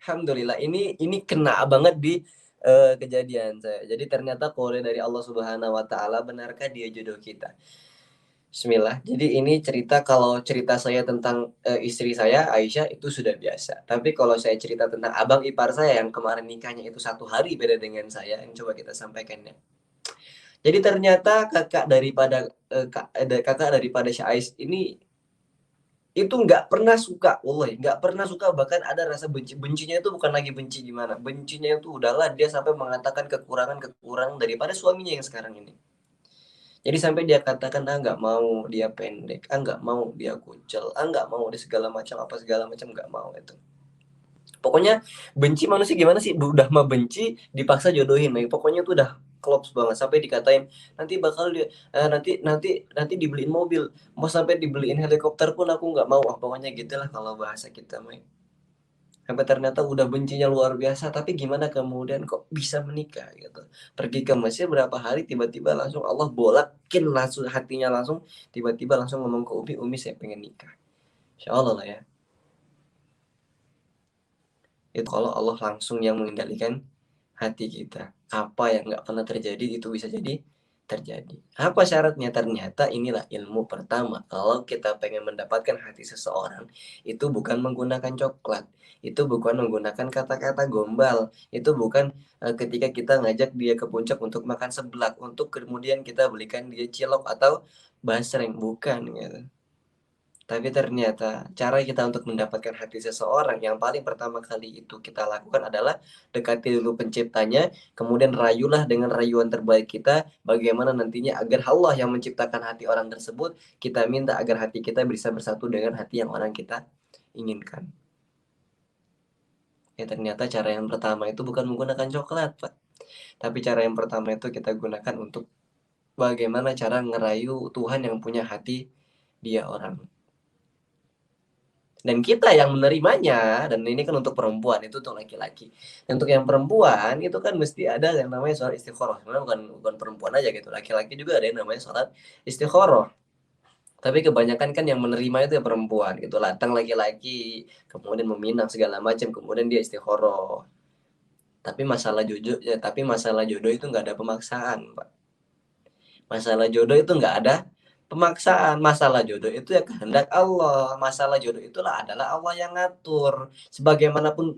Alhamdulillah ini kena banget di, kejadian saya. Jadi ternyata kode dari Allah Subhanahu wa taala, benarkah dia jodoh kita? Bismillah. Jadi ini cerita kalau cerita saya tentang, istri saya, Aisyah, itu sudah biasa. Tapi kalau saya cerita tentang abang ipar saya yang kemarin nikahnya itu 1 hari beda dengan saya, yang coba kita sampaikan ya. Jadi ternyata kakak daripada Syais ini itu nggak pernah suka, wallahi nggak pernah suka, bahkan ada rasa bencinya itu bukan lagi benci gimana, bencinya itu udahlah dia sampai mengatakan kekurangan-kekurangan daripada suaminya yang sekarang ini. Jadi sampai dia katakan, "Ah, nggak mau dia pendek, ah, nggak mau dia kucel, ah, nggak mau dia segala macam, apa segala macam, nggak mau," itu. Pokoknya benci manusia gimana sih, udah mah benci dipaksa jodohin, pokoknya itu udah klops banget sampai dikatain, "Nanti bakal nanti nanti nanti dibeliin mobil, mau sampai dibeliin helikopter pun aku nggak mau." Ah, pokoknya gitulah kalau bahasa kita mah. Sampai ternyata udah bencinya luar biasa, tapi gimana kemudian kok bisa menikah gitu. Pergi ke Mesir berapa hari tiba-tiba langsung Allah bolakin langsung hatinya, langsung tiba-tiba langsung ngomong ke Umi, "Umi saya pengen nikah." Insya Allah lah ya. Itu kalau Allah langsung yang mengendalikan hati kita. Apa yang nggak pernah terjadi itu bisa jadi terjadi. Apa syaratnya? Ternyata inilah ilmu pertama. Kalau kita pengen mendapatkan hati seseorang, itu bukan menggunakan coklat, itu bukan menggunakan kata-kata gombal, itu bukan ketika kita ngajak dia ke puncak untuk makan seblak, untuk kemudian kita belikan dia cilok atau basreng, bukan gitu. Tapi ternyata cara kita untuk mendapatkan hati seseorang yang paling pertama kali itu kita lakukan adalah dekati dulu penciptanya, kemudian rayulah dengan rayuan terbaik kita, bagaimana nantinya agar Allah yang menciptakan hati orang tersebut, kita minta agar hati kita bisa bersatu dengan hati yang orang kita inginkan. Ya ternyata cara yang pertama itu bukan menggunakan coklat, Pak. Tapi cara yang pertama itu kita gunakan untuk bagaimana cara ngerayu Tuhan yang punya hati dia orang. Dan kita yang menerimanya, dan ini kan untuk perempuan, itu untuk laki-laki. Untuk yang perempuan, itu kan mesti ada yang namanya sholat istikharah. Sebenarnya bukan bukan perempuan aja gitu, laki-laki juga ada yang namanya sholat istikharah. Tapi kebanyakan kan yang menerima itu ya perempuan gitu, datang laki-laki, kemudian meminang segala macam, kemudian dia istikharah. Tapi masalah jodoh itu nggak ada pemaksaan, Pak. Masalah jodoh itu nggak ada pemaksaan, masalah jodoh itu ya kehendak Allah, masalah jodoh itulah adalah Allah yang ngatur. Sebagaimanapun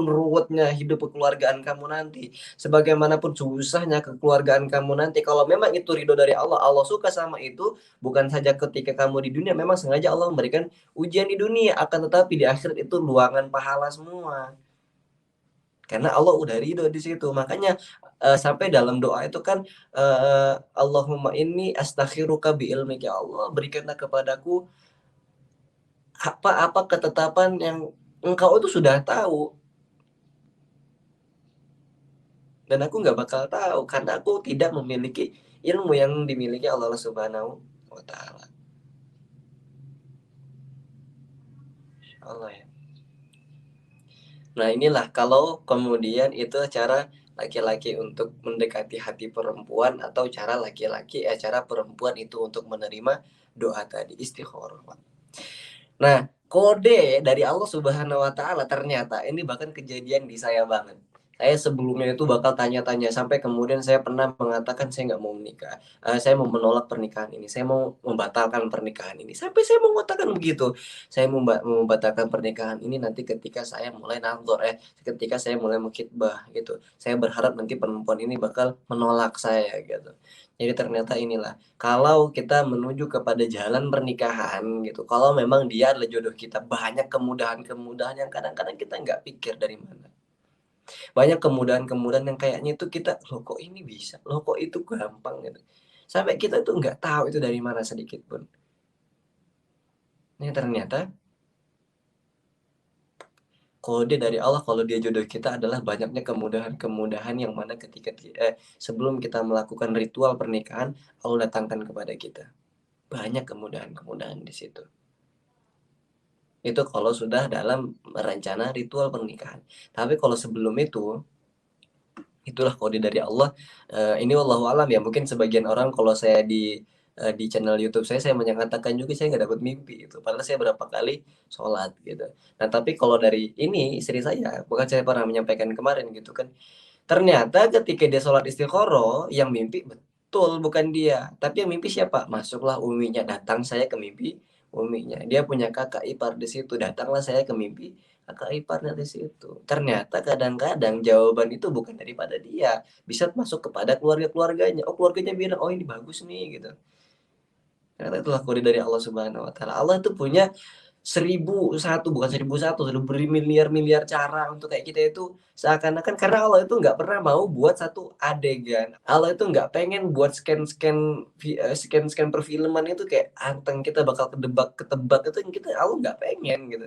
ruwetnya hidup kekeluargaan kamu nanti, sebagaimanapun susahnya kekeluargaan kamu nanti, kalau memang itu ridho dari Allah, Allah suka sama itu, bukan saja ketika kamu di dunia, memang sengaja Allah memberikan ujian di dunia, akan tetapi di akhirat itu luangan pahala semua. Karena Allah udah ridho di situ. Makanya, sampai dalam doa itu kan, "Allahumma inni astakhiruka biilmika." Ya Allah, berikanlah kepadaku apa-apa ketetapan yang Engkau itu sudah tahu, dan aku nggak bakal tahu karena aku tidak memiliki ilmu yang dimiliki Allah Subhanahu wa taala. Allah ya. Nah, inilah kalau kemudian itu cara laki-laki untuk mendekati hati perempuan, atau cara perempuan itu untuk menerima doa tadi, istikharah, Pak. Nah, kode dari Allah Subhanahu wa taala ternyata ini bahkan kejadian di saya banget. Saya sebelumnya itu bakal tanya-tanya sampai kemudian saya pernah mengatakan saya nggak mau menikah, saya mau menolak pernikahan ini, saya mau membatalkan pernikahan ini, sampai saya mengatakan begitu. Saya membatalkan pernikahan ini nanti ketika saya mulai ketika saya mulai mengkhitbah gitu. Saya berharap nanti perempuan ini bakal menolak saya gitu. Jadi ternyata inilah, kalau kita menuju kepada jalan pernikahan gitu, kalau memang dia adalah jodoh kita, banyak kemudahan-kemudahan yang kadang-kadang kita nggak pikir dari mana. Banyak kemudahan-kemudahan yang kayaknya itu kita, "Loh kok ini bisa? Loh kok itu gampang?" Gitu. Sampai kita tuh nggak tahu itu dari mana sedikit pun. Ini ternyata kode dari Allah kalau dia jodoh kita adalah banyaknya kemudahan-kemudahan yang mana sebelum kita melakukan ritual pernikahan, Allah datangkan kepada kita. Banyak kemudahan-kemudahan di situ. Itu kalau sudah dalam rencana ritual pernikahan. Tapi kalau sebelum itu, itulah kode dari Allah, ini wallahu alam ya, mungkin sebagian orang kalau saya di channel YouTube saya menyatakan juga saya nggak dapat mimpi itu, padahal saya berapa kali sholat gitu. Nah, tapi kalau dari ini istri saya, bukan saya pernah menyampaikan kemarin gitu kan, ternyata ketika dia sholat istikharah, yang mimpi betul bukan dia, tapi yang mimpi siapa? Masuklah uminya, datang saya ke mimpi uminya. Dia punya kakak ipar di situ, datanglah saya ke mimpi kakak iparnya di situ. Ternyata kadang-kadang jawaban itu bukan daripada dia, bisa masuk kepada keluarga-keluarganya. Oh, keluarganya bilang, "Oh, ini bagus nih," gitu. Ternyata itulah kode dari Allah Subhanahu wa taala. Allah itu punya 1001, bukan 1001, bermiliar-miliar cara untuk kayak kita itu seakan-akan, karena Allah itu nggak pernah mau buat satu adegan. Allah itu nggak pengen buat scan-scan perfilman itu kayak anteng kita bakal ketebak itu, kita Allah nggak pengen gitu.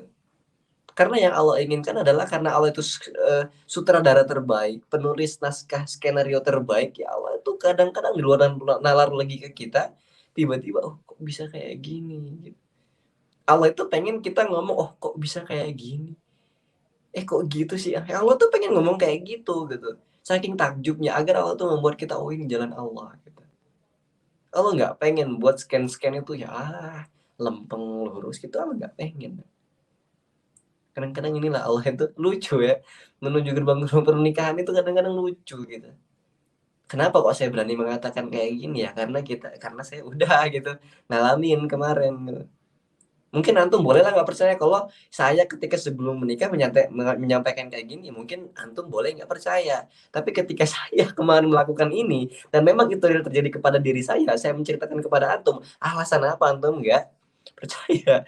Karena yang Allah inginkan adalah karena Allah itu sutradara terbaik, penulis naskah skenario terbaik, ya Allah itu kadang-kadang di luar nalar logika kita, tiba-tiba, "Oh, kok bisa kayak gini?" Gitu. Allah itu pengen kita ngomong, "Oh, kok bisa kayak gini? Eh, kok gitu sih?" Allah tuh pengen ngomong kayak gitu. Saking takjubnya agar Allah tuh membuat kita, "Oh, ini jalan Allah," gitu. Allah nggak pengen buat scan-scan itu ya, lempeng, lurus gitu, Allah nggak pengen. Kadang-kadang inilah Allah itu lucu ya, menuju gerbang-gerbang pernikahan itu kadang-kadang lucu gitu. Kenapa kok saya berani mengatakan kayak gini ya, karena saya udah gitu, ngalamin kemarin gitu. Mungkin antum bolehlah nggak percaya kalau saya ketika sebelum menikah menyampaikan kayak gini, mungkin antum boleh nggak percaya. Tapi ketika saya kemarin melakukan ini, dan memang itu terjadi kepada diri saya menceritakan kepada antum, alasan apa antum nggak percaya?